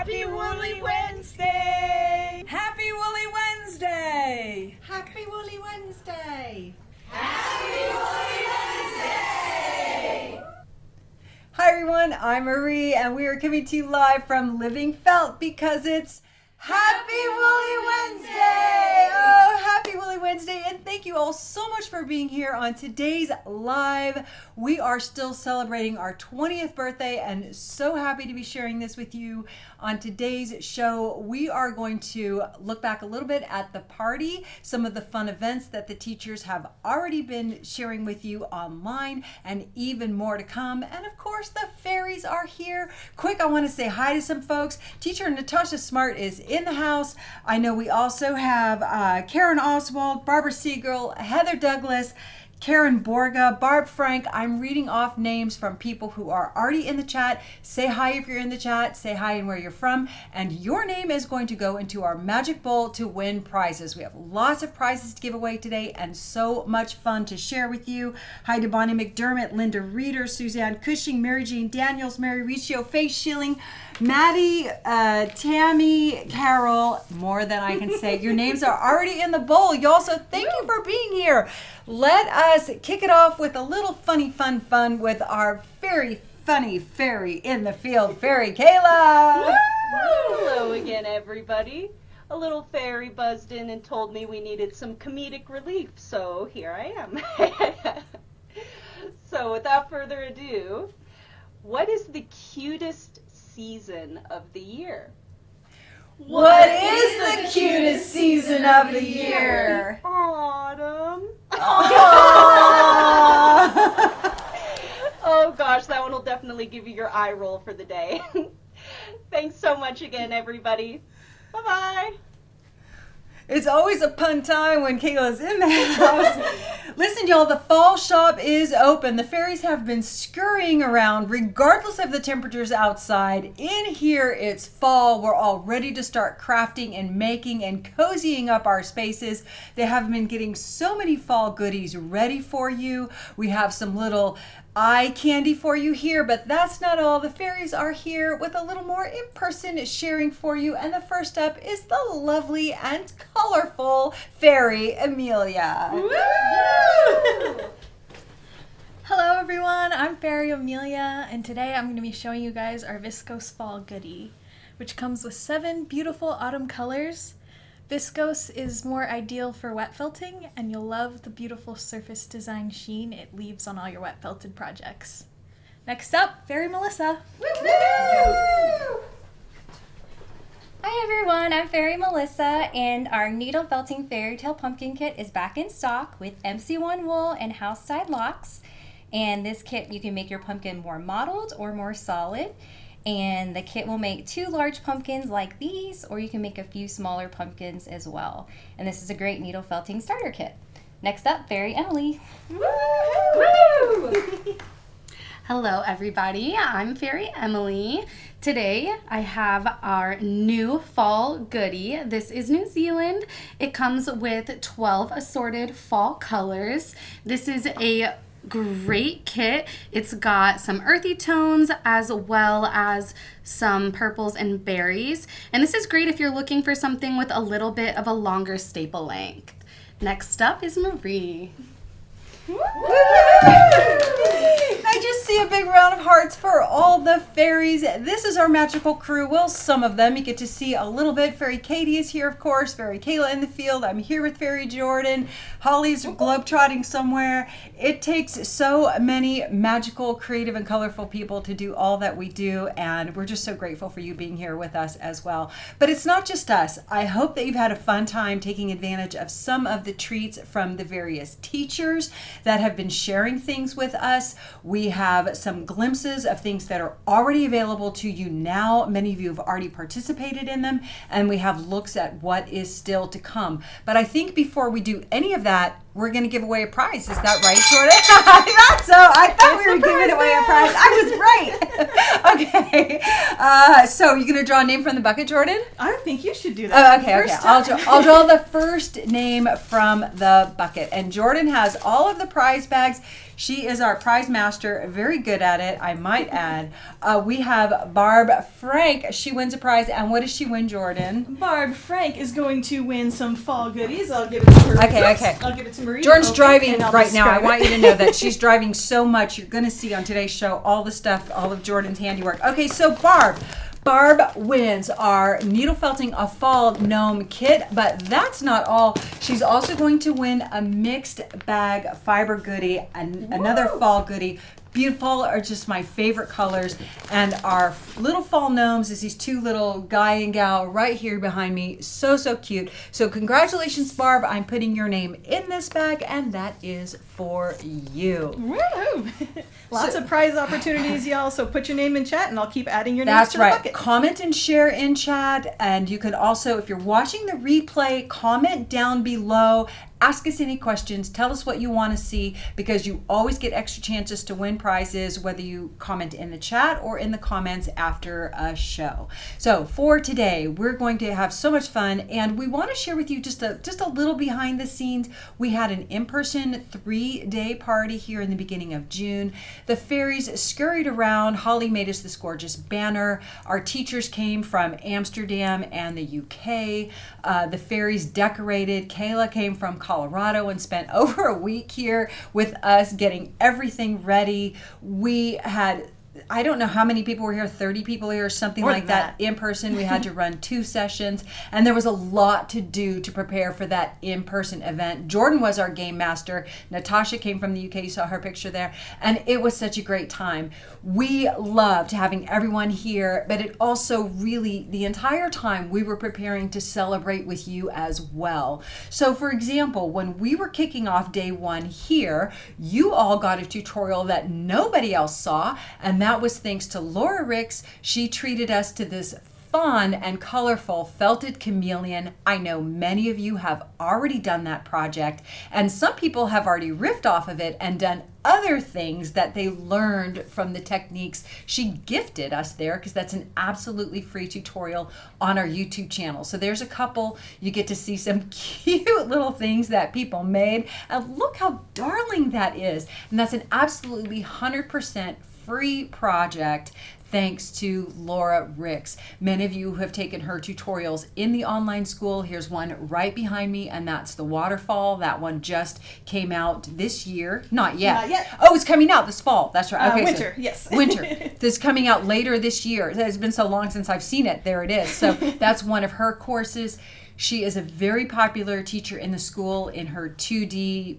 Happy Woolly Wednesday! Happy Woolly Wednesday! Happy Woolly Wednesday! Happy Woolly Wednesday! Hi everyone, I'm Marie and we are coming to you live from LivingFelt because it's Happy Woolly Wednesday! Oh, Happy Woolly Wednesday, and thank you all so much for being here on today's live. We are still celebrating our 20th birthday and so happy to be sharing this with you. On today's show, we are going to look back a little bit at the party, some of the fun events that the teachers have already been sharing with you online, and even more to come. And of course, the fairies are here. Quick, I want to say hi to some folks. Teacher Natasha Smart is in the house. I know we also have Karen Oswald, Barbara Siegel, Heather Douglas, Karen Borga, Barb Frank. I'm reading off names from people who are already in the chat. Say hi if you're in the chat. Say hi and where you're from. And your name is going to go into our magic bowl to win prizes. We have lots of prizes to give away today and so much fun to share with you. Hi to Bonnie McDermott, Linda Reeder, Suzanne Cushing, Mary Jean Daniels, Mary Riccio, Faye Schilling, Maddie, Tammy, Carol, more than I can say. Your names are already in the bowl. Y'all, so thank you for being here. Let us kick it off with a little funny fun with our very funny fairy in the field, Fairy Kayla. Hello again, everybody. A little fairy buzzed in and told me we needed some comedic relief, so here I am. So without further ado, what is the cutest season of the year? What is the cutest season of the year? Autumn. Aww. Oh gosh, that one will definitely give you your eye roll for the day. Thanks so much again, everybody. Bye-bye. It's always a fun time when Kayla's in the house. Listen, y'all, the fall shop is open. The fairies have been scurrying around regardless of the temperatures outside. In here, it's fall. We're all ready to start crafting and making and cozying up our spaces. They have been getting so many fall goodies ready for you. We have some little eye candy for you here, but that's not all. The fairies are here with a little more in-person sharing for you, and the first up is the lovely and colorful fairy Amelia. Woo! Hello everyone, I'm Fairy Amelia, and today I'm going to be showing you guys our Viscose Fall Goodie, which comes with 7 beautiful autumn colors. Viscose is more ideal for wet felting, and you'll love the beautiful surface design sheen it leaves on all your wet felted projects. Next up, Fairy Melissa. Hi everyone, I'm Fairy Melissa, and our needle felting fairy tale pumpkin kit is back in stock with MC1 wool and house dyed locks. And this kit, you can make your pumpkin more mottled or more solid. And the kit will make 2 large pumpkins like these, or you can make a few smaller pumpkins as well. And this is a great needle felting starter kit. Next up, Fairy Emily. Woo! Hello everybody, I'm Fairy Emily. Today I have our new fall goodie. This is New Zealand. It comes with 12 assorted fall colors. This is a great kit. It's got some earthy tones as well as some purples and berries. And this is great if you're looking for something with a little bit of a longer staple length. Next up is Marie. I just see a big round of hearts for all the fairies. This is our magical crew. Well, some of them you get to see a little bit. Fairy Katie is here, of course. Fairy Kayla in the field. I'm here with Fairy Jordan. Holly's globetrotting somewhere. It takes so many magical, creative, and colorful people to do all that we do, and we're just so grateful for you being here with us as well. But it's not just us. I hope that you've had a fun time taking advantage of some of the treats from the various teachers that have been sharing things with us. We have some glimpses of things that are already available to you now. Many of you have already participated in them, and we have looks at what is still to come. But I think before we do any of that, we're going to give away a prize. Is that right, Jordan? I thought we were giving away a prize. I was right. Okay. So you're going to draw a name from the bucket, Jordan? I think you should do that. Okay. I'll draw the first name from the bucket. And Jordan has all of the prize bags. She is our prize master, very good at it, I might add. We have Barb Frank. She wins a prize, and what does she win, Jordan? Barb Frank is going to win some fall goodies. I'll give it to her. Okay. I'll give it to Marie. Jordan's driving and I'll right now. I describe want it. you to know that she's driving so much. You're going to see on today's show all the stuff, all of Jordan's handiwork. Okay, so Barb wins our needle felting a fall gnome kit, but that's not all. She's also going to win a mixed bag fiber goodie, another fall goodie. Beautiful are just my favorite colors, and our little fall gnomes is these two little guy and gal right here behind me. So cute. So congratulations, Barb. I'm putting your name in this bag, and that is for you. Woo! Lots of prize opportunities, y'all. So put your name in chat, and I'll keep adding your names That's to the right. bucket. Comment and share in chat, and you can also, if you're watching the replay, comment down below. Ask us any questions. Tell us what you want to see, because you always get extra chances to win prizes, whether you comment in the chat or in the comments after a show. So for today, we're going to have so much fun, and we want to share with you just a little behind the scenes. We had an in-person 3-day party here in the beginning of June. The fairies scurried around. Holly made us this gorgeous banner. Our teachers came from Amsterdam and the UK. The fairies decorated. Kayla came from Colorado and spent over a week here with us getting everything ready. We had, I don't know how many people were here, 30 people here or something More like than that in person. We had to run 2 sessions, and there was a lot to do to prepare for that in-person event. Jordan was our game master. Natasha came from the UK, you saw her picture there, and it was such a great time. We loved having everyone here, but it also really, the entire time we were preparing to celebrate with you as well. So for example, when we were kicking off day 1 here, you all got a tutorial that nobody else saw, and that was thanks to Laura Ricks. She treated us to this fun and colorful felted chameleon. I know many of you have already done that project, and some people have already riffed off of it and done other things that they learned from the techniques she gifted us there, because that's an absolutely free tutorial on our YouTube channel. So there's a couple. You get to see some cute little things that people made, and look how darling that is. And that's an absolutely 100% free project thanks to Laura Ricks. Many of you have taken her tutorials in the online school. Here's one right behind me, and that's the waterfall. That one just came out this year. Not yet. Not yet. Oh, it's coming out this fall. That's right. Okay, winter, yes. Winter. This is coming out later this year. It's been so long since I've seen it. There it is. So that's one of her courses. She is a very popular teacher in the school in her 2D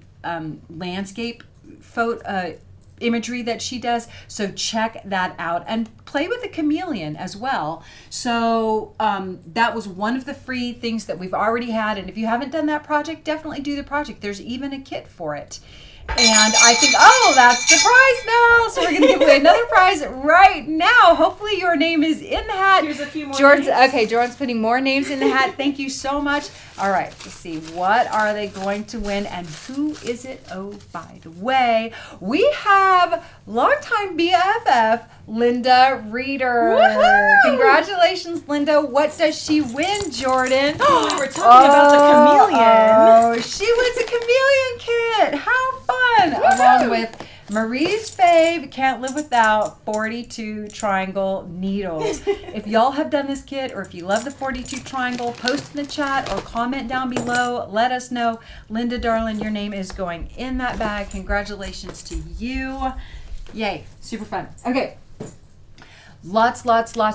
landscape photo imagery that she does. So check that out, and play with the chameleon as well. So that was one of the free things that we've already had, and if you haven't done that project, definitely do the project. There's even a kit for it. And I think, oh, that's the prize now. So we're going to give away another prize right now. Hopefully your name is in the hat. Here's a few more Jordan's, names. okay, Jordan's putting more names in the hat. Thank you so much. All right, let's see. What are they going to win, and who is it? Oh, by the way, we have longtime BFF, Linda Reeder. Woohoo! Congratulations, Linda. What does she win, Jordan? We were talking about the chameleon. Oh, she wins a chameleon kit. How fun. Woohoo! Along with Marie's fave, can't live without 42 triangle needles. If y'all have done this kit, or if you love the 42 triangle, post in the chat or comment down below. Let us know. Linda, darling, your name is going in that bag. Congratulations to you. Yay, super fun. Okay. Lots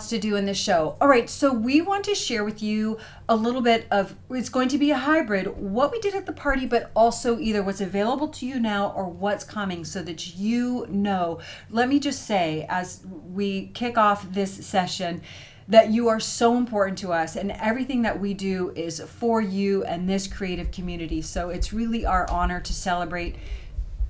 to do in this show. All right, so we want to share with you a little bit of, it's going to be a hybrid, what we did at the party, but also either what's available to you now or what's coming, so that you know. Let me just say, as we kick off this session, that you are so important to us, and everything that we do is for you and this creative community. So it's really our honor to celebrate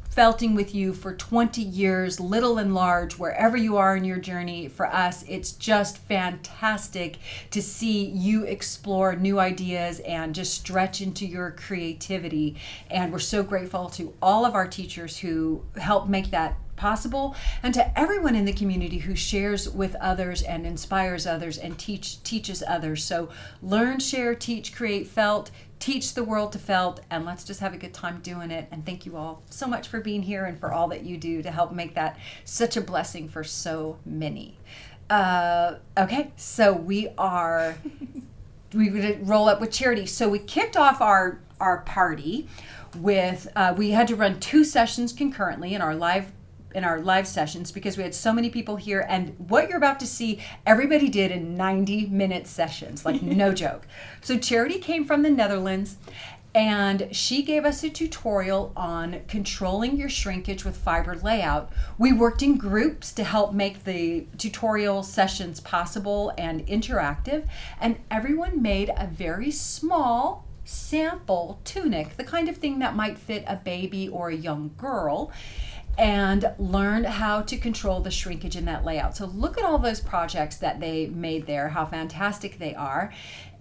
felting with you for 20 years, little and large, wherever you are in your journey. For us, it's just fantastic to see you explore new ideas and just stretch into your creativity. And we're so grateful to all of our teachers who help make that possible, and to everyone in the community who shares with others and inspires others and teaches others. So learn, share, teach, create, felt. Teach the world to felt, and let's just have a good time doing it. And thank you all so much for being here and for all that you do to help make that such a blessing for so many. Okay, so we roll up with charity. So we kicked off our party with we had to run 2 sessions concurrently in our live sessions because we had so many people here, and what you're about to see, everybody did in 90-minute sessions, like no joke. So Charity came from the Netherlands, and she gave us a tutorial on controlling your shrinkage with fiber layout. We worked in groups to help make the tutorial sessions possible and interactive, and everyone made a very small sample tunic, the kind of thing that might fit a baby or a young girl, and learned how to control the shrinkage in that layout. So look at all those projects that they made there, how fantastic they are.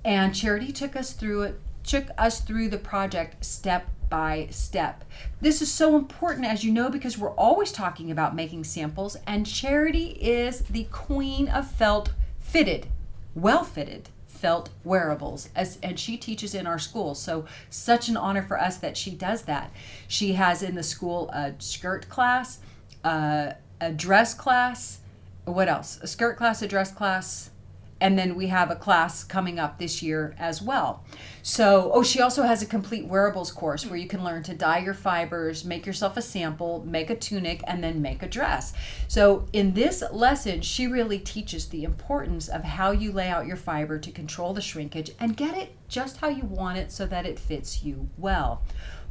And Charity took us through the project step by step. This is so important, as you know, because we're always talking about making samples, and Charity is the queen of felt fitted, well-fitted felt wearables, and she teaches in our school. So such an honor for us that she does that. She has in the school a skirt class, a dress class, what else? A skirt class, a dress class, and then we have a class coming up this year as well. So, she also has a complete wearables course where you can learn to dye your fibers, make yourself a sample, make a tunic, and then make a dress. So in this lesson, she really teaches the importance of how you lay out your fiber to control the shrinkage and get it just how you want it so that it fits you well.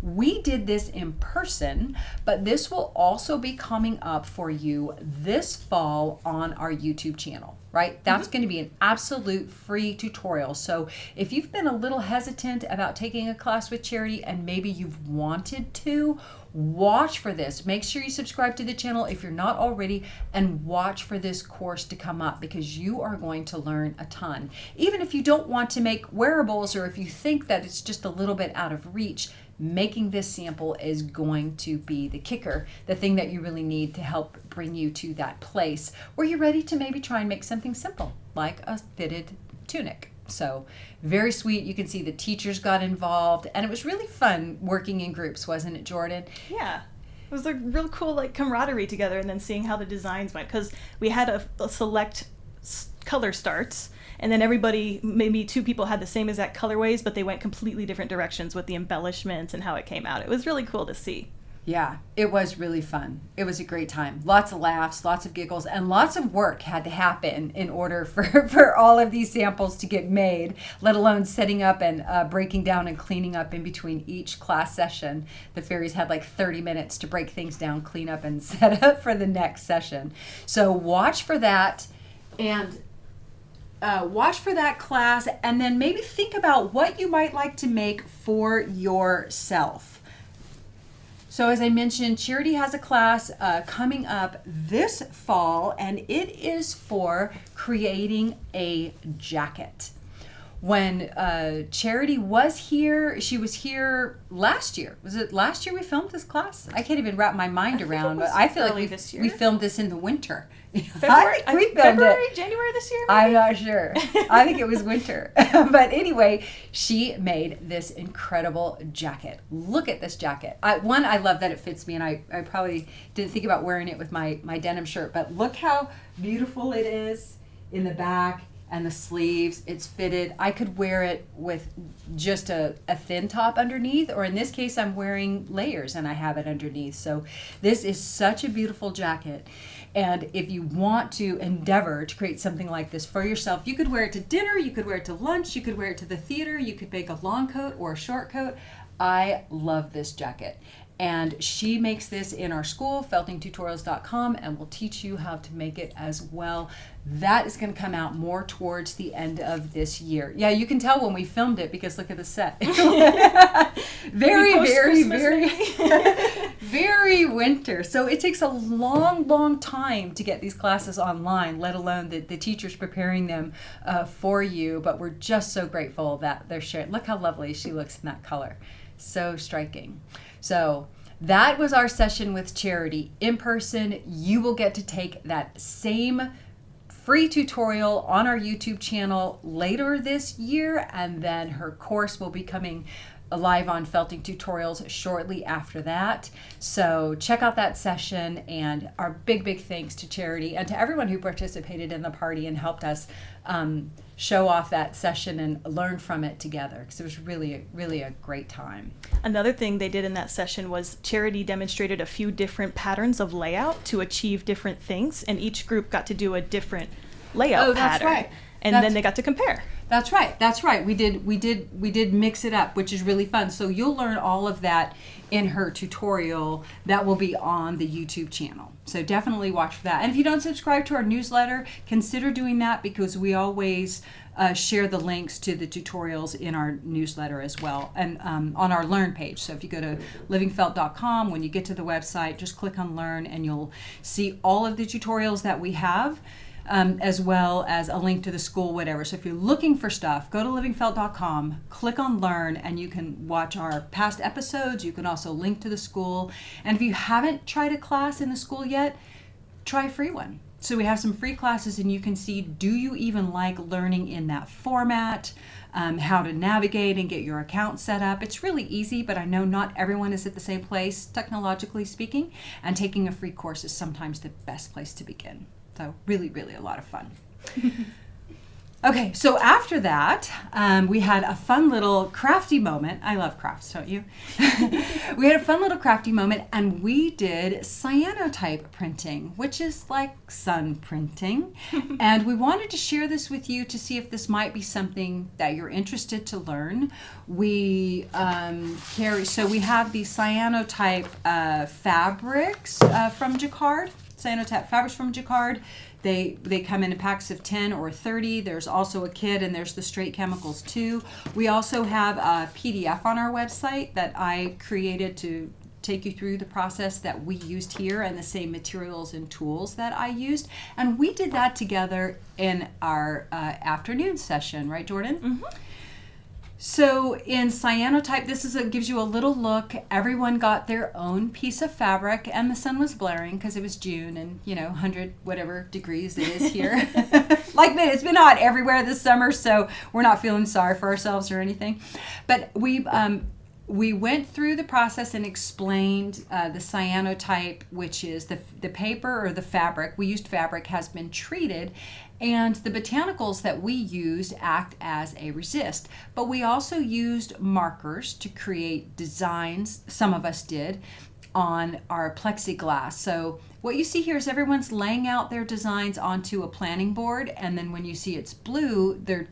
We did this in person, but this will also be coming up for you this fall on our YouTube channel, right? That's going to be an absolute free tutorial. So if you've been a little hesitant about taking a class with Charity and maybe you've wanted to, watch for this. Make sure you subscribe to the channel if you're not already, and watch for this course to come up because you are going to learn a ton. Even if you don't want to make wearables, or if you think that it's just a little bit out of reach, making this sample is going to be the kicker, the thing that you really need to help bring you to that place where you're ready to maybe try and make something simple like a fitted tunic. So very sweet. You can see the teachers got involved, and it was really fun working in groups, wasn't it, Jordan? Yeah. It was a real cool camaraderie together, and then seeing how the designs went, because we had a select color starts, and then everybody, maybe 2 people had the same exact colorways, but they went completely different directions with the embellishments and how it came out. It was really cool to see. Yeah, it was really fun. It was a great time. Lots of laughs, lots of giggles, and lots of work had to happen in order for all of these samples to get made, let alone setting up and breaking down and cleaning up in between each class session. The fairies had like 30 minutes to break things down, clean up, and set up for the next session. So watch for that, and watch for that class, and then maybe think about what you might like to make for yourself. So as I mentioned, Charity has a class coming up this fall, and it is for creating a jacket. When Charity was here, she was here last year. Was it last year we filmed this class? I can't even wrap my mind around, but I feel like we filmed this in the winter. February, January this year, maybe? I'm not sure. I think it was winter. But anyway, she made this incredible jacket. Look at this jacket. I love that it fits me, and I probably didn't think about wearing it with my denim shirt, but look how beautiful it is in the back and the sleeves. It's fitted. I could wear it with just a thin top underneath, or in this case, I'm wearing layers and I have it underneath. So this is such a beautiful jacket. And if you want to endeavor to create something like this for yourself, you could wear it to dinner, you could wear it to lunch, you could wear it to the theater, you could make a long coat or a short coat. I love this jacket. And she makes this in our school, feltingtutorials.com, and will teach you how to make it as well. That is going to come out more towards the end of this year. Yeah, you can tell when we filmed it because look at the set. Very winter. So it takes a long time to get these classes online, let alone the teachers preparing them for you. But we're just so grateful that they're sharing. Look how lovely she looks in that color. So striking. So That was our session with Charity in person. You will get to take that same free tutorial on our YouTube channel later this year, and then her course will be coming live on felting tutorials shortly after that. So check out that session, and our big thanks to Charity and to everyone who participated in the party and helped us show off that session and learn from it together, because it was really a great time. Another thing they did in that session was Charity demonstrated a few different patterns of layout to achieve different things, and each group got to do a different layout pattern. Right. And then they got to compare. That's right. We did mix it up, which is really fun. So you'll learn all of that in her tutorial that will be on the YouTube channel. So definitely watch for that. And if you don't subscribe to our newsletter, consider doing that, because we always share the links to the tutorials in our newsletter as well, and on our Learn page. So if you go to LivingFelt.com, when you get to the website, just click on Learn, and you'll see all of the tutorials that we have. As well as a link to the school, whatever. So if you're looking for stuff, go to livingfelt.com, click on Learn, and you can watch our past episodes. You can also link to the school. And if you haven't tried a class in the school yet, try a free one. So we have some free classes, and you can see, do you even like learning in that format? How to navigate and get your account set up. It's really easy, but I know not everyone is at the same place, technologically speaking, and taking a free course is sometimes the best place to begin. So really a lot of fun. Okay, so after that, we had a fun little crafty moment. I love crafts, don't you? We had a fun little crafty moment, and we did cyanotype printing, which is like sun printing. And we wanted to share this with you to see if this might be something that you're interested to learn. We so we have these cyanotype fabrics from Jacquard. Cyanotype fabrics from Jacquard. They come in packs of 10 or 30. There's also a kit, and there's the straight chemicals too. We also have a PDF on our website that I created to take you through the process that we used here, and the same materials and tools that I used. And we did that together in our afternoon session, right, Jordan? Mm-hmm. So in Cyanotype, gives you a little look. Everyone got their own piece of fabric, and the sun was blaring because it was June, and 100 whatever degrees it is here. Like me, it's been hot everywhere this summer, so we're not feeling sorry for ourselves or anything. But we went through the process and explained the cyanotype, which is the paper or the fabric. We used fabric has been treated, and the botanicals that we used act as a resist. But we also used markers to create designs, some of us did, on our plexiglass. So what you see here is everyone's laying out their designs onto a planning board, and then when you see it's blue, they're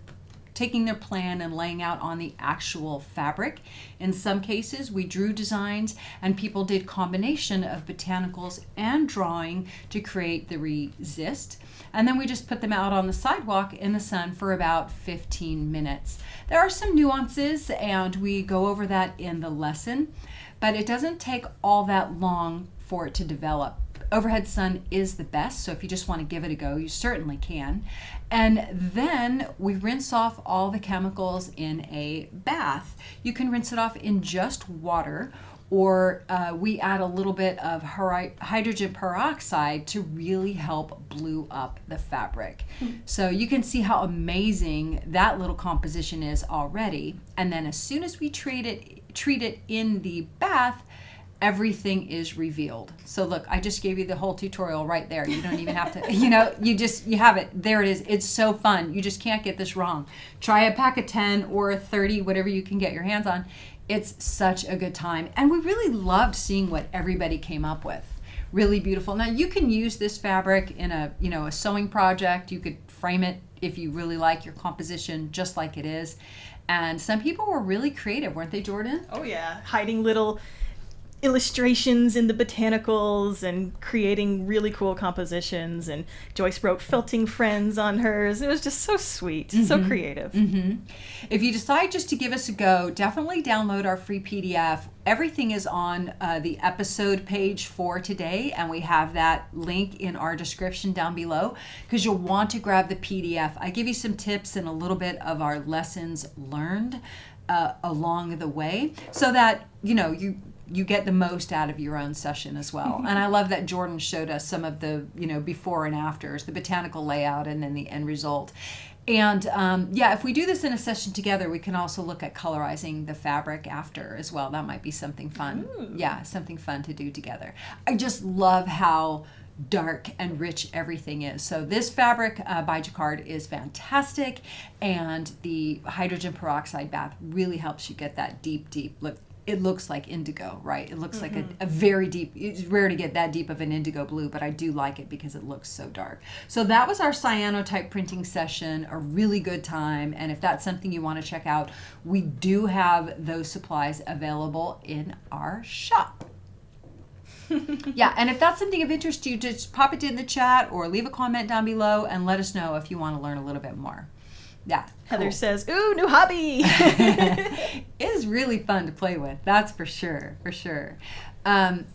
taking their plan and laying out on the actual fabric. In some cases, we drew designs, and people did combination of botanicals and drawing to create the resist. And then we just put them out on the sidewalk in the sun for about 15 minutes. There are some nuances, and we go over that in the lesson, but it doesn't take all that long for it to develop. Overhead sun is the best, so if you just want to give it a go, you certainly can. And then we rinse off all the chemicals in a bath. You can rinse it off in just water, or we add a little bit of hydrogen peroxide to really help blue up the fabric. So you can see how amazing that little composition is already. And then as soon as we treat it in the bath, everything is revealed. So look, I just gave you the whole tutorial right there. You don't even have to, you have it. There it is. It's so fun. You just can't get this wrong. Try a pack of 10 or 30, whatever you can get your hands on. It's such a good time. And we really loved seeing what everybody came up with. Really beautiful. Now you can use this fabric in a sewing project. You could frame it if you really like your composition just like it is. And some people were really creative, weren't they, Jordan? Oh yeah, hiding little illustrations in the botanicals and creating really cool compositions, and Joyce wrote felting friends on hers. It was just so sweet, so creative. If you decide just to give us a go, definitely download our free PDF. Everything is on the episode page for today, and we have that link in our description down below, because you'll want to grab the PDF. I give you some tips and a little bit of our lessons learned along the way, so that you you get the most out of your own session as well. And I love that Jordan showed us some of the, before and afters, the botanical layout and then the end result. And if we do this in a session together, we can also look at colorizing the fabric after as well. That might be something fun. Ooh. Yeah, something fun to do together. I just love how dark and rich everything is. So this fabric by Jacquard is fantastic, and the hydrogen peroxide bath really helps you get that deep look. It looks like indigo, right? It looks like a very deep, it's rare to get that deep of an indigo blue, but I do like it because it looks so dark. So that was our cyanotype printing session, a really good time. And if that's something you want to check out, we do have those supplies available in our shop. Yeah, and if that's something of interest to you, just pop it in the chat or leave a comment down below and let us know if you want to learn a little bit more. Yeah. Heather says, ooh, new hobby. It is really fun to play with. That's for sure.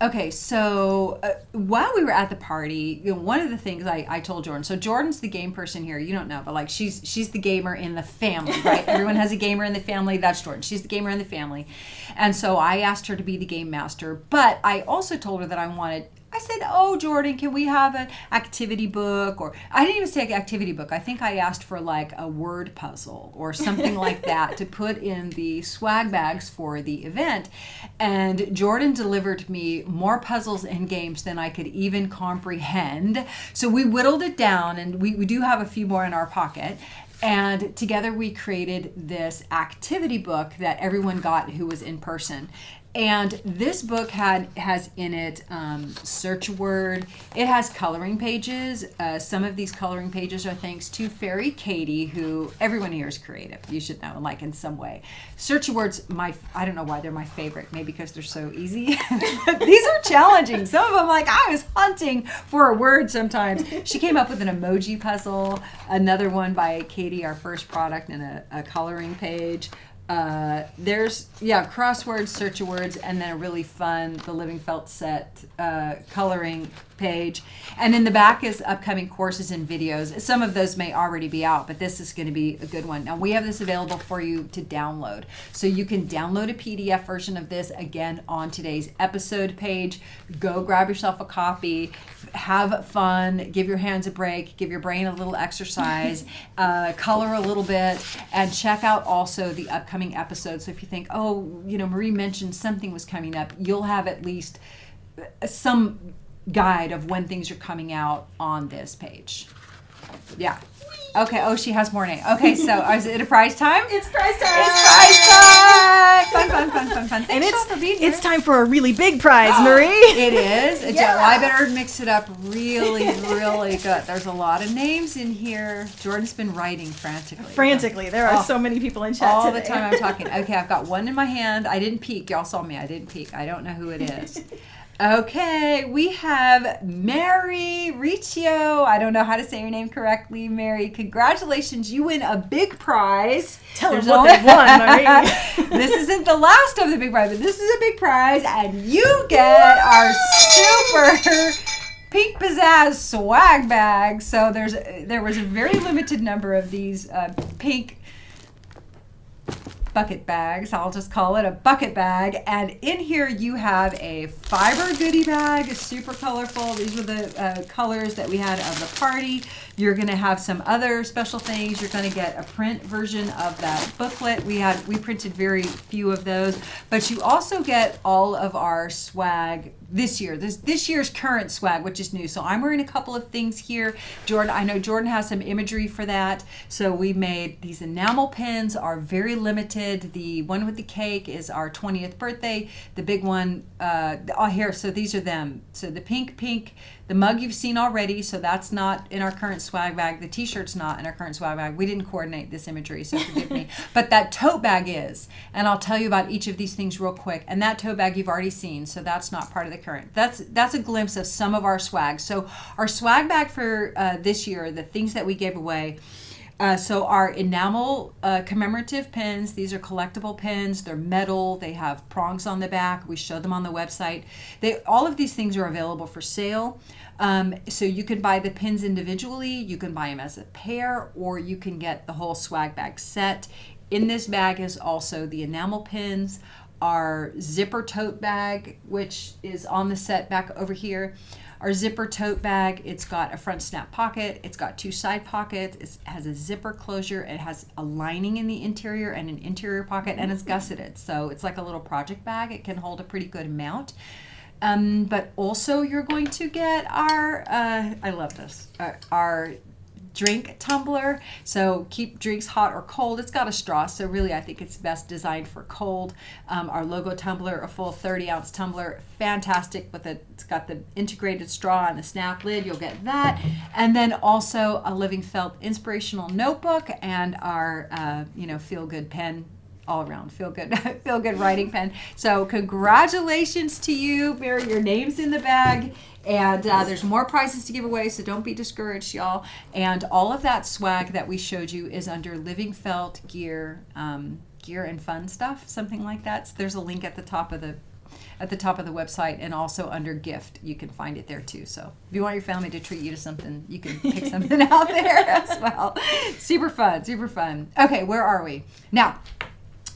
Okay, so while we were at the party, one of the things I told Jordan, so Jordan's the game person here. You don't know, but like she's the gamer in the family, right? Everyone has a gamer in the family. That's Jordan. She's the gamer in the family. And so I asked her to be the game master, but I also told her that I said, oh, Jordan, can we have an activity book? Or I didn't even say an activity book. I think I asked for like a word puzzle or something like that to put in the swag bags for the event. And Jordan delivered me more puzzles and games than I could even comprehend. So we whittled it down, and we do have a few more in our pocket. And together we created this activity book that everyone got who was in person. And this book has in it search word. It has coloring pages. Some of these coloring pages are thanks to Fairy Katie, who everyone here is creative. You should know, like in some way. Search words, I don't know why they're my favorite. Maybe because they're so easy. These are challenging. Some of them, like I was hunting for a word sometimes. She came up with an emoji puzzle. Another one by Katie, our first product, and a coloring page. There's crosswords, search words, and then a really fun the LivingFelt set coloring page. And in the back is upcoming courses and videos. Some of those may already be out, but this is going to be a good one. Now we have this available for you to download. So you can download a PDF version of this again on today's episode page. Go grab yourself a copy, have fun, give your hands a break, give your brain a little exercise, color a little bit, and check out also the upcoming episodes. So if you think, Marie mentioned something was coming up, you'll have at least some guide of when things are coming out on this page. Yeah. Okay. Oh, she has more names. Okay, so is it a prize time? It's prize time. It's prize time. Fun. And it's time for a really big prize, Marie. It is. Well, I better mix it up really, really good. There's a lot of names in here. Jordan's been writing frantically. There are so many people in chat all today. the time I'm talking. Okay, I've got one in my hand. I didn't peek. Y'all saw me. I didn't peek. I don't know who it is. Okay, we have Marie Riccio. I don't know how to say your name correctly, Mary. Congratulations, you win a big prize. Tell them what they won, Marie. This isn't the last of the big prize, but this is a big prize, and you get our super Pink Pizzazz swag bag. So there was a very limited number of these pink bucket bags. I'll just call it a bucket bag. And in here you have a fiber goodie bag, super colorful. These were the colors that we had of the party. You're going to have some other special things. You're going to get a print version of that booklet. We printed very few of those, but you also get all of our swag this year. This year's current swag, which is new. So I'm wearing a couple of things here. I know Jordan has some imagery for that. So we made these enamel pins, are very limited. The one with the cake is our 20th birthday. The big one, here, so these are them. So the pink, the mug you've seen already, so that's not in our current swag bag. The t-shirt's not in our current swag bag. We didn't coordinate this imagery, so forgive me. But that tote bag is, and I'll tell you about each of these things real quick. And that tote bag you've already seen, so that's not part of the current. That's a glimpse of some of our swag. So our swag bag for this year, the things that we gave away, so our enamel commemorative pins, these are collectible pins. They're metal. They have prongs on the back. We show them on the website. All of these things are available for sale. So you can buy the pins individually. You can buy them as a pair, or you can get the whole swag bag set. In this bag is also the enamel pins, our zipper tote bag, which is on the set back over here. Our zipper tote bag, it's got a front snap pocket, it's got 2 side pockets, it has a zipper closure, it has a lining in the interior and an interior pocket, and it's gusseted. So it's like a little project bag. It can hold a pretty good amount. But also you're going to get our, I love this, our drink tumbler. So keep drinks hot or cold. It's got a straw, so really I think it's best designed for cold. Our logo tumbler, a full 30-ounce tumbler, fantastic with it's got the integrated straw and the snap lid. You'll get that. And then also a LivingFelt inspirational notebook and our, feel good pen. All around feel good writing pen. So congratulations to you, Mary. Your name's in the bag, and there's more prizes to give away, so don't be discouraged, y'all. And all of that swag that we showed you is under LivingFelt gear and fun stuff, something like that. So there's a link at the top of the website, and also under gift you can find it there too. So if you want your family to treat you to something, you can pick something out there as well. Super fun. Okay, where are we now?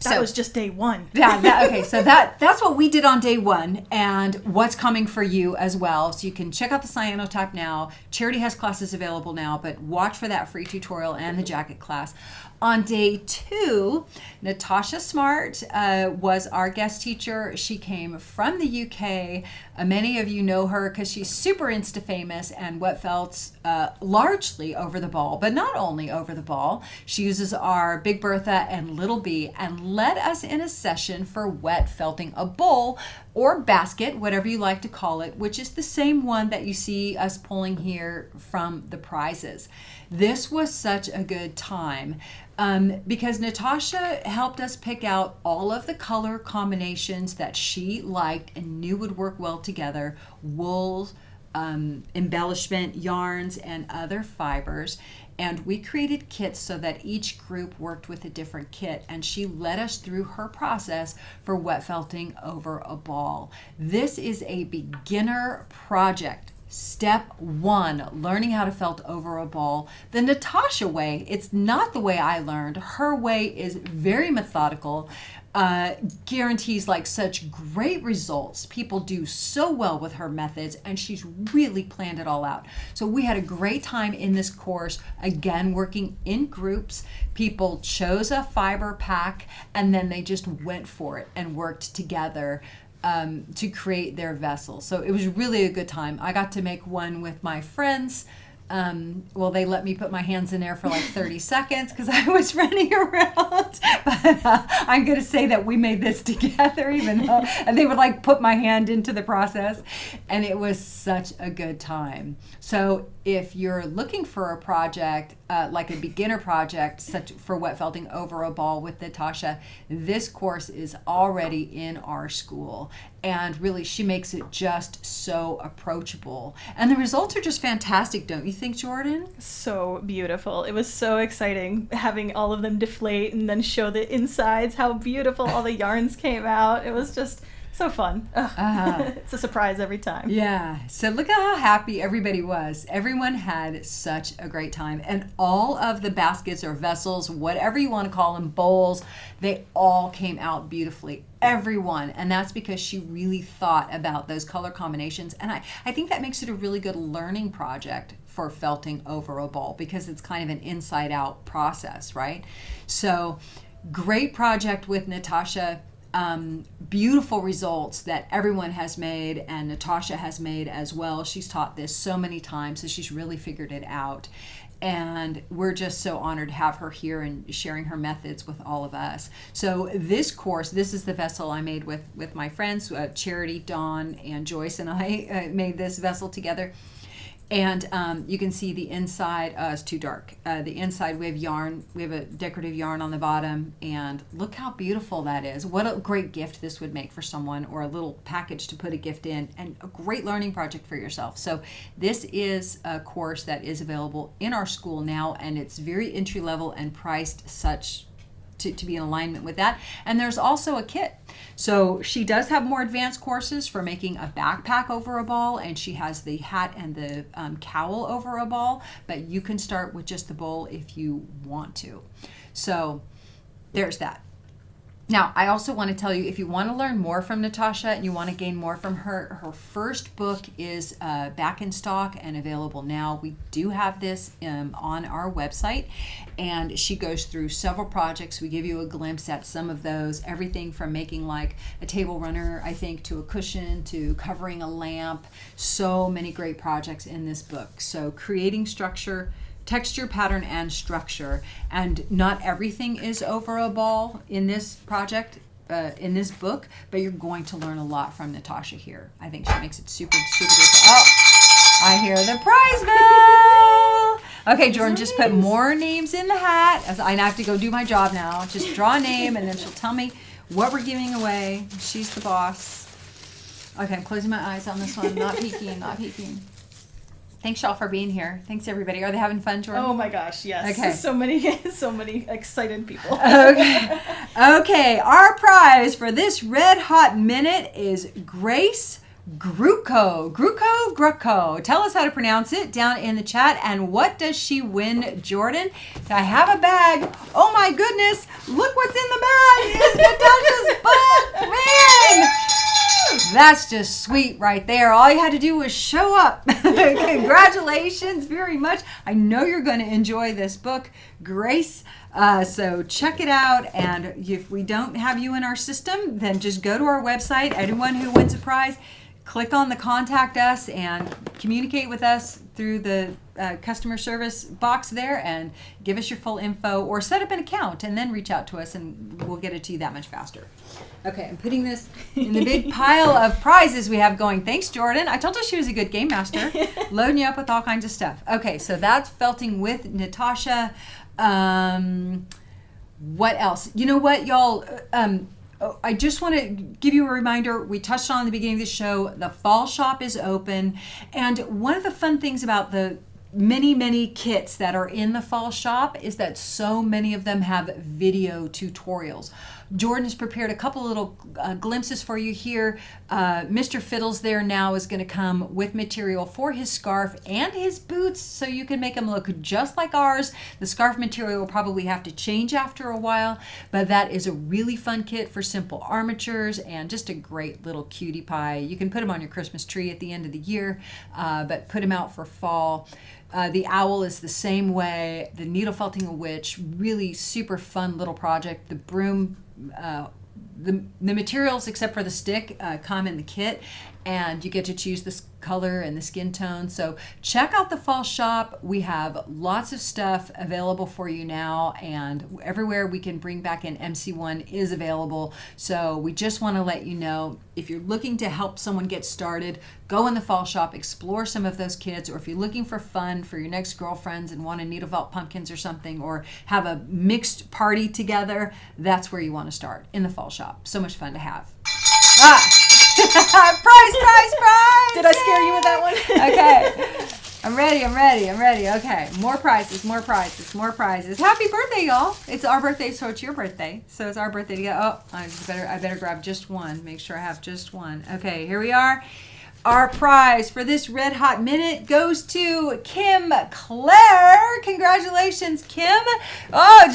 That was just day 1. Okay, so that's what we did on day 1, and what's coming for you as well. So you can check out the Cyanotype now. Charity has classes available now, but watch for that free tutorial and the jacket class. On day 2, Natasha Smart was our guest teacher. She came from the UK. Many of you know her because she's super Insta-famous and wet felts largely over the ball, but not only over the ball. She uses our Big Bertha and Little B and led us in a session for wet felting a bowl or basket, whatever you like to call it, which is the same one that you see us pulling here from the prizes. This was such a good time. Because Natasha helped us pick out all of the color combinations that she liked and knew would work well together, wool, embellishment, yarns, and other fibers. And we created kits so that each group worked with a different kit, and she led us through her process for wet felting over a ball. This is a beginner project. Step 1, learning how to felt over a ball. The Natasha way, it's not the way I learned. Her way is very methodical, guarantees like such great results. People do so well with her methods, and she's really planned it all out. So we had a great time in this course, again, working in groups. People chose a fiber pack, and then they just went for it and worked together to create their vessel. So it was really a good time. I got to make one with my friends. Well, they let me put my hands in there for like 30 seconds because I was running around. But I'm going to say that we made this together, even though they would like put my hand into the process. And it was such a good time. So if you're looking for a project, like a beginner project, such for wet felting over a ball with Natasha, this course is already in our school. And really, she makes it just so approachable. And the results are just fantastic, don't you think, Jordan? So beautiful. It was so exciting having all of them deflate and then show the insides, how beautiful all the yarns came out. It was just so fun. It's a surprise every time. Yeah. So look at how happy everybody was. Everyone had such a great time. And all of the baskets or vessels, whatever you want to call them, bowls, they all came out beautifully. Everyone. And that's because she really thought about those color combinations. And I think that makes it a really good learning project for felting over a ball because it's kind of an inside out process, right? So great project with Natasha. Beautiful results that everyone has made and Natasha has made as well. She's taught this so many times, so she's really figured it out. And we're just so honored to have her here and sharing her methods with all of us. So this course, this is the vessel I made with my friends, Charity, Dawn, and Joyce, and I made this vessel together. And you can see the inside, it's too dark. The inside, we have yarn, we have a decorative yarn on the bottom, and look how beautiful that is. What a great gift this would make for someone, or a little package to put a gift in, and a great learning project for yourself. So this is a course that is available in our school now, and it's very entry level and priced such to be in alignment with that. And there's also a kit. So she does have more advanced courses for making a backpack over a ball, and she has the hat and the cowl over a ball, but you can start with just the bowl if you want to. So there's that. Now, I also want to tell you, if you want to learn more from Natasha and you want to gain more from her, her first book is back in stock and available now. We do have this on our website, and she goes through several projects. We give you a glimpse at some of those, everything from making like a table runner, I think, to a cushion, to covering a lamp. So many great projects in this book. So creating structure, texture, pattern, and structure. And not everything is over a ball in this project, in this book, but you're going to learn a lot from Natasha here. I think she makes it super, super beautiful. Oh, I hear the prize bell. Okay, Jordan, just put more names in the hat. As I have to go do my job now. Just draw a name, and then she'll tell me what we're giving away. She's the boss. Okay, I'm closing my eyes on this one. Not peeking, not peeking. Thanks, y'all, for being here. Thanks, everybody. Are they having fun, Jordan? Oh my gosh, yes. Okay. So many excited people. Okay. Okay, our prize for this red hot minute is Grace Grucko. Tell us how to pronounce it down in the chat. And what does she win, Jordan? I have a bag. Oh my goodness. Look what's in the bag. It's Natasha's book. Man. That's just sweet right there. All you had to do was show up. Congratulations very much. I know you're going to enjoy this book, Grace. So check it out. And if we don't have you in our system, then just go to our website. Anyone who wins a prize, click on the contact us and communicate with us through the customer service box there and give us your full info, or set up an account and then reach out to us and we'll get it to you that much faster. Okay, I'm putting this in the big pile of prizes we have going. Thanks, Jordan. I told you she was a good game master, loading you up with all kinds of stuff. Okay, so that's felting with Natasha. What else? You know what, y'all? I just want to give you a reminder. We touched on the beginning of the show. The fall shop is open. And one of the fun things about the many kits that are in the fall shop is that so many of them have video tutorials. Jordan has prepared a couple little glimpses for you here. Mr. Fiddles there now is going to come with material for his scarf and his boots, so you can make them look just like ours. The scarf material will probably have to change after a while, but that is a really fun kit for simple armatures and just a great little cutie pie. You can put them on your Christmas tree at the end of the year, but put them out for fall. The owl is the same way. The needle felting a witch, really super fun little project. The broom, the materials except for the stick come in the kit, and you get to choose the color and the skin tone. So check out the fall shop. We have lots of stuff available for you now, and everywhere we can bring back in MC1 is available. So we just want to let you know, if you're looking to help someone get started, go in the fall shop, explore some of those kits, or if you're looking for fun for your next girlfriends and want to needle felt pumpkins or something, or have a mixed party together, that's where you want to start, in the fall shop. So much fun to have. Prize! Did I scare you with that one? Okay. I'm ready. Okay. More prizes. Happy birthday, y'all. It's our birthday, so it's your birthday. So it's our birthday to get. Oh, I better grab just one. Make sure I have just one. Okay, here we are. Our prize for this red hot minute goes to Kim Claire. Congratulations, Kim. Oh,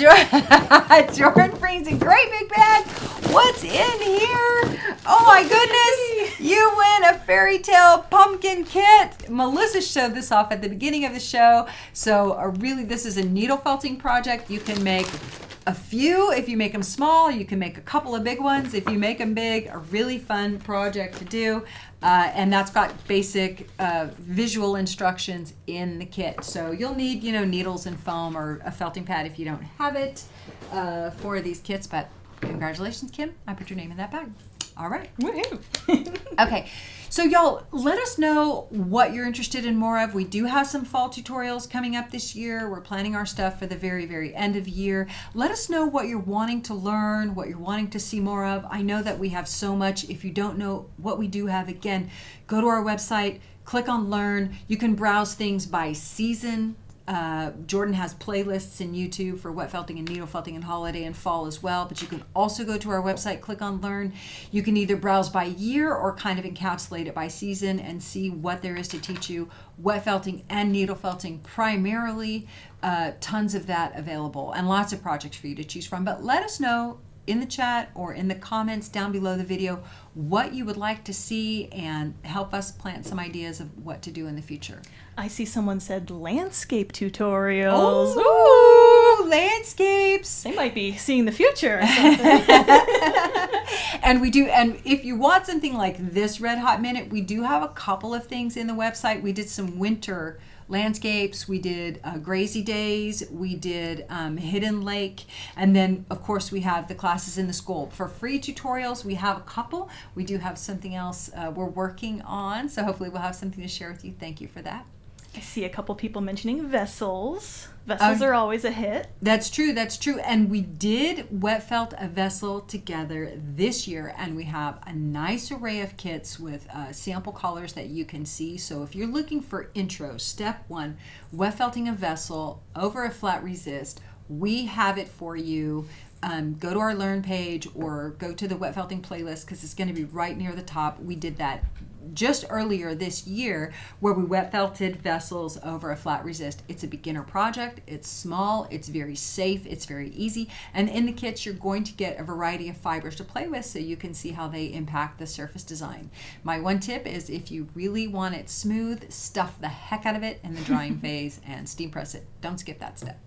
Jordan brings a great big bag. What's in here? Oh my goodness. You win a fairy tale pumpkin kit. Melissa showed this off at the beginning of the show. So really, this is a needle felting project. You can make a few. If you make them small, you can make a couple of big ones. If you make them big, a really fun project to do. And that's got basic visual instructions in the kit. So you'll need, needles and foam or a felting pad if you don't have it for these kits. But congratulations, Kim. I put your name in that bag. All right. Woohoo. Okay. So y'all, let us know what you're interested in more of. We do have some fall tutorials coming up this year. We're planning our stuff for the very, very end of the year. Let us know what you're wanting to learn, what you're wanting to see more of. I know that we have so much. If you don't know what we do have, again, go to our website, click on Learn. You can browse things by season. Jordan has playlists in YouTube for wet felting and needle felting and holiday and fall as well, but you can also go to our website, click on Learn. You can either browse by year or kind of encapsulate it by season and see what there is to teach you. Wet felting and needle felting primarily, tons of that available, and lots of projects for you to choose from. But let us know in the chat or in the comments down below the video what you would like to see and help us plant some ideas of what to do in the future. I see someone said landscape tutorials. Oh, landscapes. They might be seeing the future. And we do, and if you want something like this Red Hot Minute, we do have a couple of things in the website. We did some winter landscapes, we did Grazy Days, we did Hidden Lake, and then of course we have the classes in the school. For free tutorials, we have a couple. We do have something else we're working on, so hopefully we'll have something to share with you. Thank you for that. I see a couple people mentioning vessels. Vessels are always a hit. That's true, that's true. And we did wet felt a vessel together this year, and we have a nice array of kits with sample colors that you can see. So if you're looking for intro, step 1, wet felting a vessel over a flat resist, we have it for you. Go to our Learn page or go to the wet felting playlist because it's going to be right near the top. We did that just earlier this year where we wet felted vessels over a flat resist. It's a beginner project. It's small. It's very safe. It's very easy. And in the kits, you're going to get a variety of fibers to play with so you can see how they impact the surface design. My one tip is if you really want it smooth, stuff the heck out of it in the drying phase and steam press it. Don't skip that step.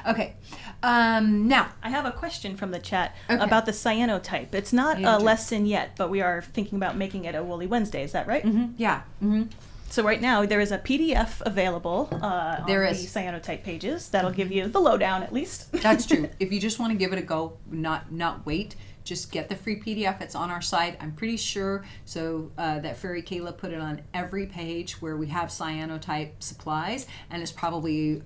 Okay, now I have a question from the chat about the cyanotype. It's not a lesson yet, but we are thinking about making it a Woolly Wednesday. Is that right? Mm-hmm. Yeah. Mm-hmm. So right now there is a PDF available on the cyanotype pages that'll give you the lowdown at least. That's true. If you just want to give it a go, not wait. Just get the free PDF. It's on our site. I'm pretty sure that Fairy Kayla put it on every page where we have cyanotype supplies, and it's probably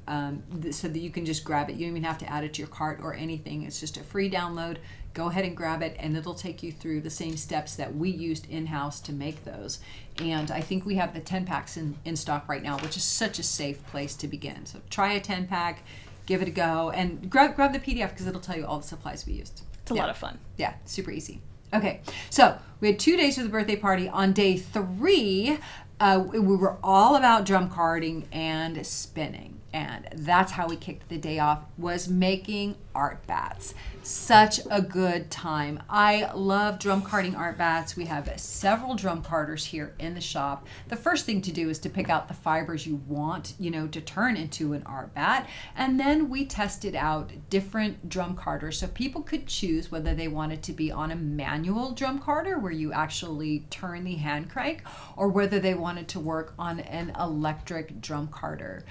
so that you can just grab it. You don't even have to add it to your cart or anything. It's just a free download. Go ahead and grab it, and it'll take you through the same steps that we used in-house to make those. And I think we have the 10 packs in stock right now, which is such a safe place to begin. So try a 10 pack, give it a go, and grab the PDF because it'll tell you all the supplies we used. It's a lot of fun. Yeah, super easy. Okay, so we had 2 days for the birthday party. On day 3, we were all about drum carding and spinning. And that's how we kicked the day off, was making art bats. Such a good time. I love drum carding art bats. We have several drum carders here in the shop. The first thing to do is to pick out the fibers you want, to turn into an art bat. And then we tested out different drum carders so people could choose whether they wanted to be on a manual drum carder where you actually turn the hand crank, or whether they wanted to work on an electric drum carder.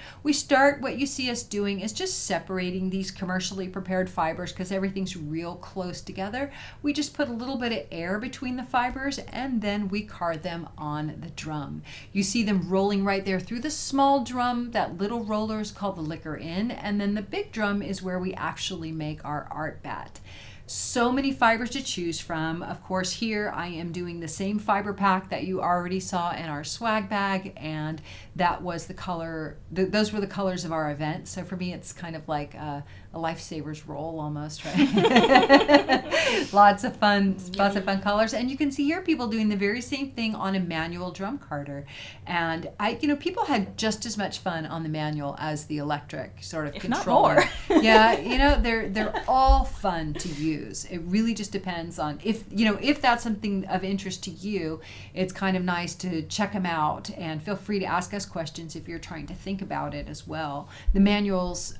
What you see us doing is just separating these commercially prepared fibers because everything's real close together. We just put a little bit of air between the fibers and then we card them on the drum. You see them rolling right there through the small drum. That little roller is called the liquor in, and then the big drum is where we actually make our art bat. So many fibers to choose from. Of course, here I am doing the same fiber pack that you already saw in our swag bag, and that was the color, those were the colors of our event. So for me, it's kind of like a lifesaver's roll almost, right? Lots of fun colors. And you can see here people doing the very same thing on a manual drum carder. And people had just as much fun on the manual as the electric sort of control. Not more. Yeah, they're all fun to use. It really just depends on if that's something of interest to you. It's kind of nice to check them out, and feel free to ask us questions if you're trying to think about it as well. The manuals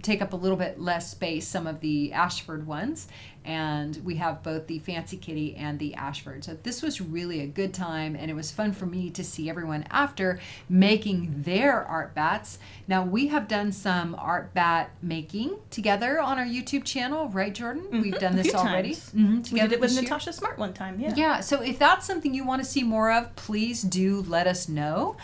take up a little bit less space, some of the Ashford ones, and we have both the Fancy Kitty and the Ashford. So this was really a good time, and it was fun for me to see everyone after making their art bats. Now we have done some art bat making together on our YouTube channel, right, Jordan? Mm-hmm. We've done this already. Mm-hmm. We did it with Natasha Smart one time, yeah. Yeah, so if that's something you want to see more of, please do let us know.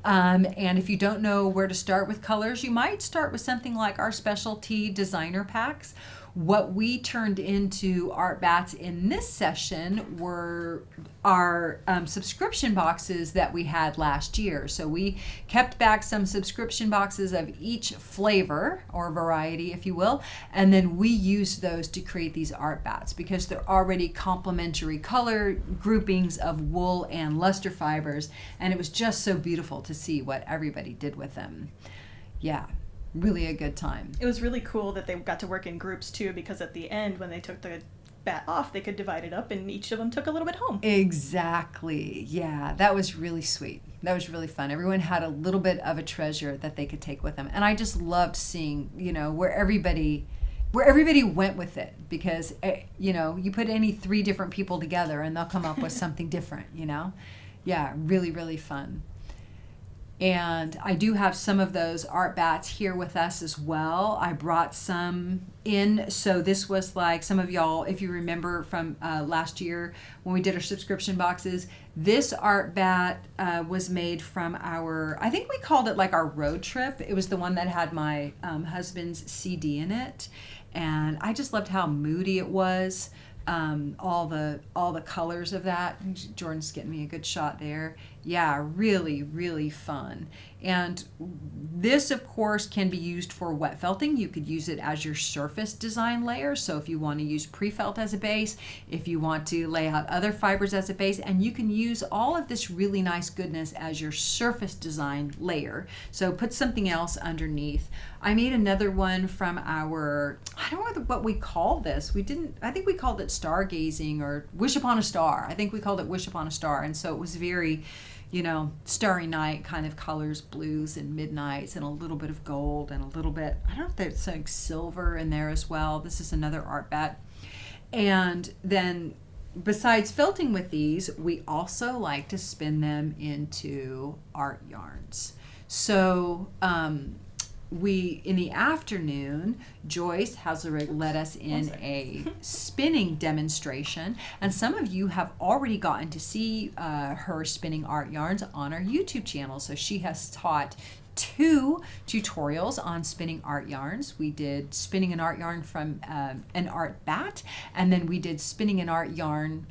And if you don't know where to start with colors, you might start with something like our specialty designer packs. What we turned into art bats in this session were our subscription boxes that we had last year. So we kept back some subscription boxes of each flavor or variety, if you will, and then we used those to create these art bats because they're already complementary color groupings of wool and luster fibers, and it was just so beautiful to see what everybody did with them. Yeah. Really a good time. It was really cool that they got to work in groups too, because at the end when they took the bat off, they could divide it up, and each of them took a little bit home. Exactly. Yeah, that was really sweet. That was really fun. Everyone had a little bit of a treasure that they could take with them. And I just loved seeing, where everybody went with it, because, you put any 3 different people together and they'll come up with something different, Yeah, really, really fun. And I do have some of those art bats here with us as well. I brought some in. So this was like, some of y'all, if you remember from last year when we did our subscription boxes, this art bat was made from I think we called it like our road trip. It was the one that had my husband's CD in it. And I just loved how moody it was. All the colors of that. Jordan's getting me a good shot there. Yeah, really, really fun. And this, of course, can be used for wet felting. You could use it as your surface design layer. So if you want to use pre-felt as a base, if you want to lay out other fibers as a base, and you can use all of this really nice goodness as your surface design layer. So put something else underneath. I made another one from I don't know what we called this. I think we called it stargazing or wish upon a star. I think we called it wish upon a star. And so it was very, starry night kind of colors, blues and midnights, and a little bit of gold and a little bit, I don't know if there's like silver in there as well. This is another art bat. And then besides felting with these, we also like to spin them into art yarns. So, in the afternoon, Joyce Hazlerig led us in a spinning demonstration, and some of you have already gotten to see her spinning art yarns on our YouTube channel. So she has taught 2 tutorials on spinning art yarns. We did spinning an art yarn from an art bat, and then we did spinning an art yarn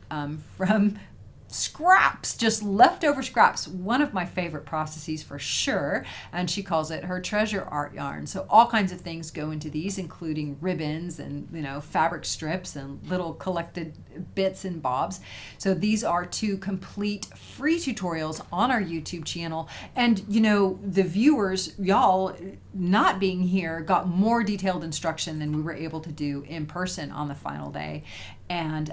from scraps, just leftover scraps. One of my favorite processes for sure, and she calls it her treasure art yarn. So all kinds of things go into these, including ribbons and fabric strips and little collected bits and bobs. So these are 2 complete free tutorials on our YouTube channel, and the viewers, y'all not being here, got more detailed instruction than we were able to do in person on the final day. And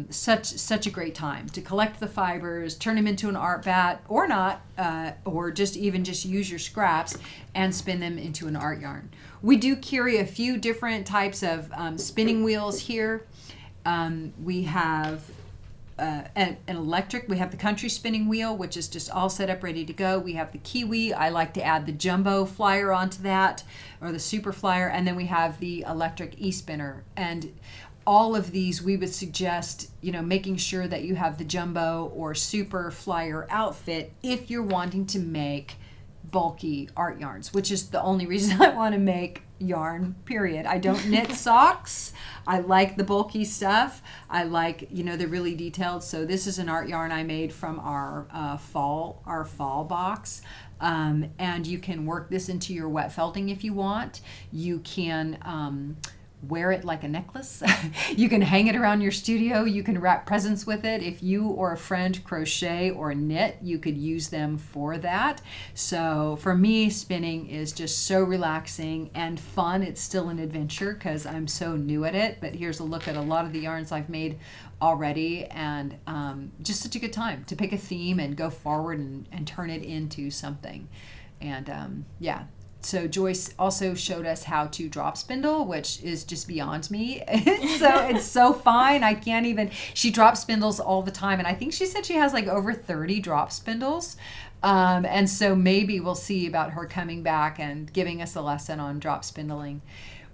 such a great time to collect the fibers, turn them into an art bat or not, or just use your scraps and spin them into an art yarn. We do carry a few different types of spinning wheels here. We have an electric. We have the country spinning wheel, which is just all set up ready to go. We have the Kiwi. I like to add the jumbo flyer onto that, or the super flyer, and then we have the electric e-spinner. And all of these, we would suggest, making sure that you have the jumbo or super flyer outfit if you're wanting to make bulky art yarns, which is the only reason I want to make yarn, period. I don't knit socks. I like the bulky stuff. I like, the really detailed. So this is an art yarn I made from our fall box. And you can work this into your wet felting if you want. You can wear it like a necklace. You can hang it around your studio. You can wrap presents with it. If you or a friend crochet or knit, you could use them for that. So for me, spinning is just so relaxing and fun. It's still an adventure because I'm so new at it, but here's a look at a lot of the yarns I've made already, and just such a good time to pick a theme and go forward and turn it into something. And yeah. So Joyce also showed us how to drop spindle, which is just beyond me. It's so fine. I can't even, she drops spindles all the time. And I think she said she has like over 30 drop spindles. And so maybe we'll see about her coming back and giving us a lesson on drop spindling.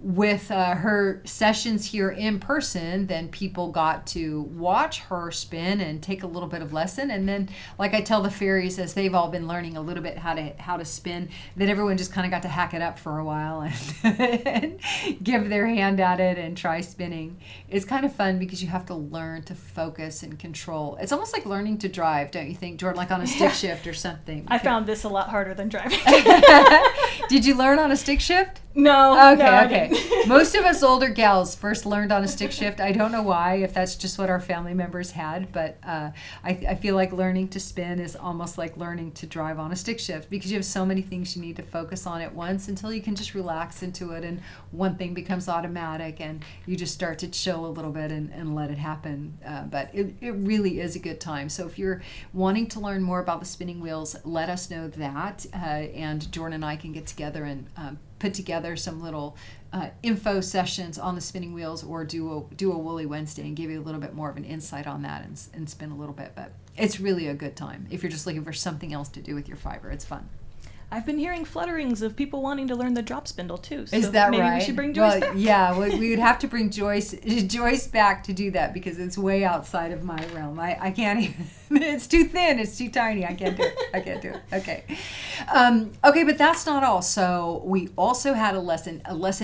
With her sessions here in person, then people got to watch her spin and take a little bit of lesson. And then, like I tell the fairies, as they've all been learning a little bit how to spin, then everyone just kind of got to hack it up for a while and give their hand at it and try spinning. It's kind of fun because you have to learn to focus and control. It's almost like learning to drive, don't you think, Jordan? Like on a stick shift or something. I found this a lot harder than driving. Did you learn on a stick shift? No. Okay. right. Most of us older gals first learned on a stick shift. I don't know why, if that's just what our family members had, but I feel like learning to spin is almost like learning to drive on a stick shift, because you have so many things you need to focus on at once until you can just relax into it, and one thing becomes automatic and you just start to chill a little bit and let it happen. But it really is a good time. So if you're wanting to learn more about the spinning wheels, let us know that, and Jordan and I can get together and put together some little info sessions on the spinning wheels, or do a Woolly Wednesday and give you a little bit more of an insight on that and spin a little bit. But it's really a good time if you're just looking for something else to do with your fiber. It's fun. I've been hearing flutterings of people wanting to learn the drop spindle too. So is that maybe right? We should bring Joyce back. Yeah, we would have to bring Joyce back to do that, because it's way outside of my realm. I can't even. It's too thin. It's too tiny. I can't do it. Okay. Okay, but that's not all. So we also had a lesson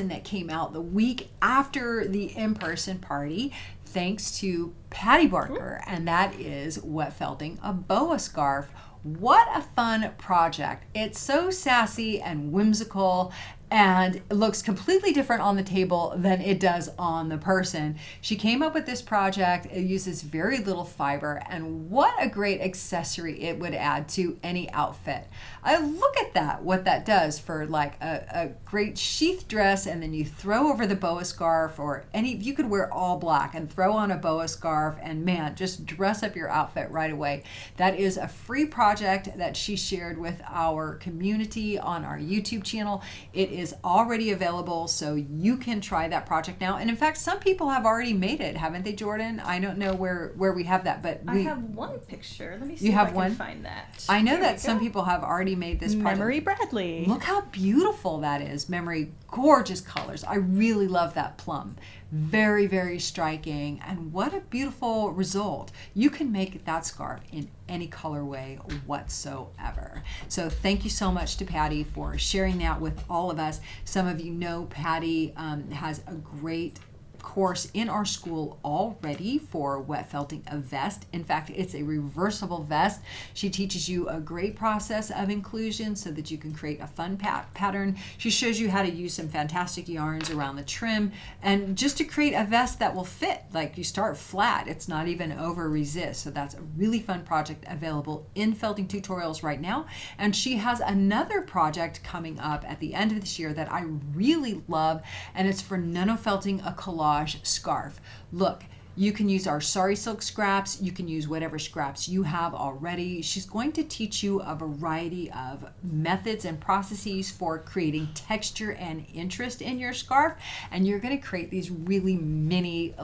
that came out the week after the in-person party, thanks to Patti Barker, and that is wet felting a boa scarf. What a fun project. It's so sassy and whimsical, and it looks completely different on the table than it does on the person. She came up with this project. It uses very little fiber, and what a great accessory it would add to any outfit. I look at that, what that does for like a great sheath dress, and then you throw over the boa scarf, or you could wear all black and throw on a boa scarf, and man, just dress up your outfit right away. That is a free project that she shared with our community on our YouTube channel. It is already available, so you can try that project now. And in fact, some people have already made it, haven't they, Jordan? I don't know where we have that, but I have one picture. Let me see if I can find that. I know that some people have already made this project. Memory Bradley. Look how beautiful that is. Memory, gorgeous colors. I really love that plum. Very, very striking, and what a beautiful result. You can make that scarf in any colorway whatsoever. So thank you so much to Patti for sharing that with all of us. Some of you know Patti has a great course in our school already for wet felting a vest. In fact, it's a reversible vest. She teaches you a great process of inclusion so that you can create a fun pattern. She shows you how to use some fantastic yarns around the trim, and just to create a vest that will fit. Like, you start flat, it's not even over resist. So that's a really fun project available in felting tutorials right now. And she has another project coming up at the end of this year that I really love, and it's for nano felting a collage scarf. Look, you can use our sari silk scraps, you can use whatever scraps you have already. She's going to teach you a variety of methods and processes for creating texture and interest in your scarf, and you're going to create these really mini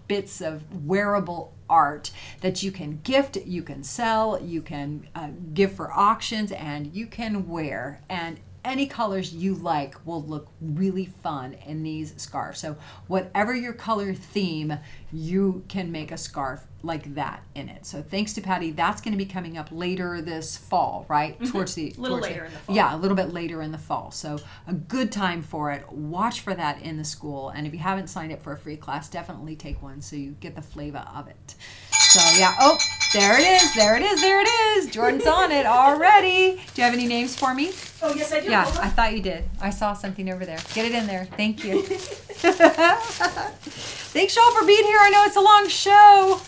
bits of wearable art that you can gift, you can sell, you can give for auctions, and you can wear. And any colors you like will look really fun in these scarves. So whatever your color theme, you can make a scarf like that in it. So thanks to Patti. That's going to be coming up later this fall, right? Mm-hmm. Towards the in the fall. Yeah, a little bit later in the fall. So a good time for it. Watch for that in the school. And if you haven't signed up for a free class, definitely take one so you get the flavor of it. So yeah, oh, there it is. Jordan's on it already. Do you have any names for me? Oh, yes, I do. Yeah, I thought you did. I saw something over there. Get it in there. Thank you. Thanks y'all for being here. I know it's a long show,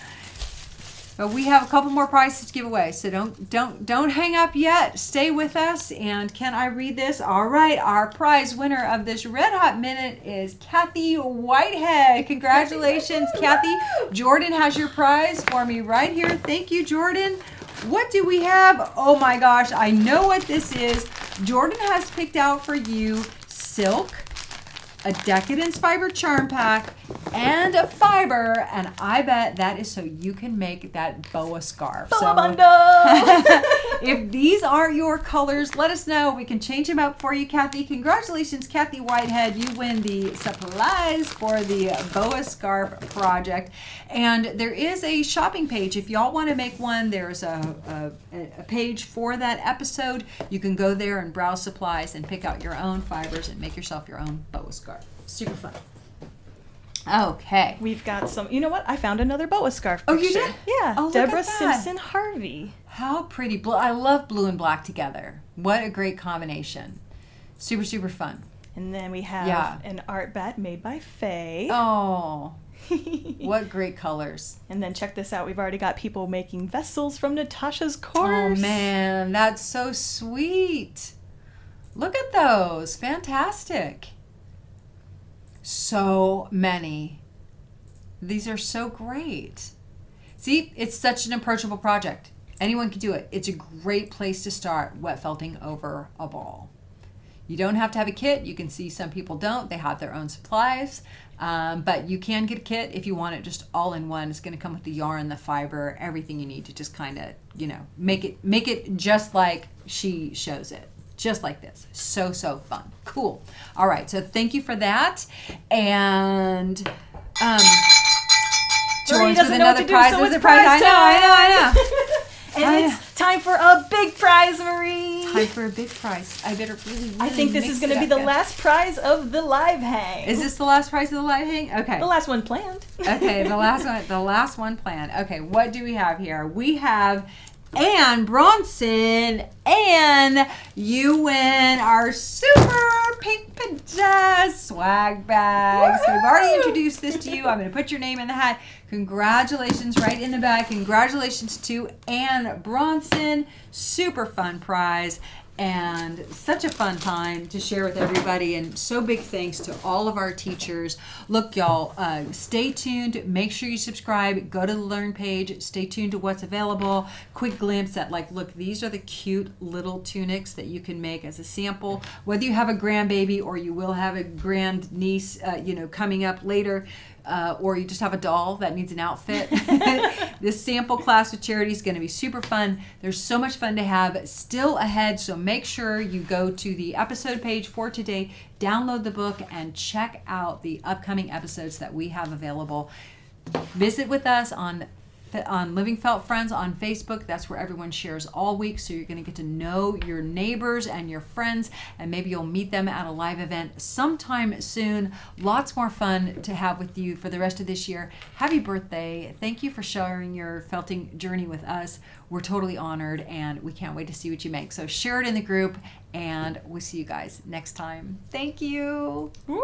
but we have a couple more prizes to give away. So don't hang up yet. Stay with us. And can I read this? All right. Our prize winner of this Red Hot Minute is Kathy Whitehead. Congratulations, Kathy. Jordan has your prize for me right here. Thank you, Jordan. What do we have? Oh my gosh, I know what this is. Jordan has picked out for you silk, a Decadence fiber charm pack, and a fiber, and I bet that is so you can make that boa scarf. Boa bundle! If these aren't your colors, let us know. We can change them up for you, Kathy. Congratulations, Kathy Whitehead. You win the supplies for the boa scarf project. And there is a shopping page. If y'all want to make one, there's a page for that episode. You can go there and browse supplies and pick out your own fibers and make yourself your own boa scarf. Super fun. Okay. We've got some, you know what? I found another boa scarf picture. Oh, you did? Yeah. Oh, look Deborah at that. Simpson Harvey. How pretty. I love blue and black together. What a great combination. Super, super fun. And then we have Yeah. an art bat made by Faye. Oh, what great colors. And then check this out. We've already got people making vessels from Natasha's Oh course. man, that's so sweet. Look at those. Fantastic. So many. These are so great. See, it's such an approachable project. Anyone can do it. It's a great place to start wet felting over a ball. You don't have to have a kit. You can see some people don't. They have their own supplies. But you can get a kit if you want it just all in one. It's going to come with the yarn, the fiber, everything you need to just kind of, make it just like she shows it. Just like this. So fun. Cool. All right. So thank you for that. And Joyce with another prize. There's a prize. I know. And it's time for a big prize, Marie. Time for a big prize. I better really I think this is going to be the last prize of the live hang. Is this the last prize of the live hang? Okay. The last one planned. Okay, the last one planned. Okay, what do we have here? We have Anne Bronson, and you win our super pink pajamas swag bag. So we've already introduced this to you. I'm going to put your name in the hat. Congratulations right in the back. Congratulations to Anne Bronson. Super fun prize. And such a fun time to share with everybody, and so big thanks to all of our teachers. Look, y'all, stay tuned. Make sure you subscribe. Go to the Learn page. Stay tuned to what's available. Quick glimpse at, look, these are the cute little tunics that you can make as a sample. Whether you have a grandbaby or you will have a grandniece, coming up later, or you just have a doll that needs an outfit. This sample class with Charity is going to be super fun. There's so much fun to have still ahead, so make sure you go to the episode page for today, download the book, and check out the upcoming episodes that we have available. Visit with us on LivingFelt Friends on Facebook. That's where everyone shares all week, so you're going to get to know your neighbors and your friends, and maybe you'll meet them at a live event sometime soon. Lots more fun to have with you for the rest of this year. Happy birthday. Thank you for sharing your felting journey with us. We're totally honored, and we can't wait to see what you make. So share it in the group, and we'll see you guys next time. Thank you. Woo!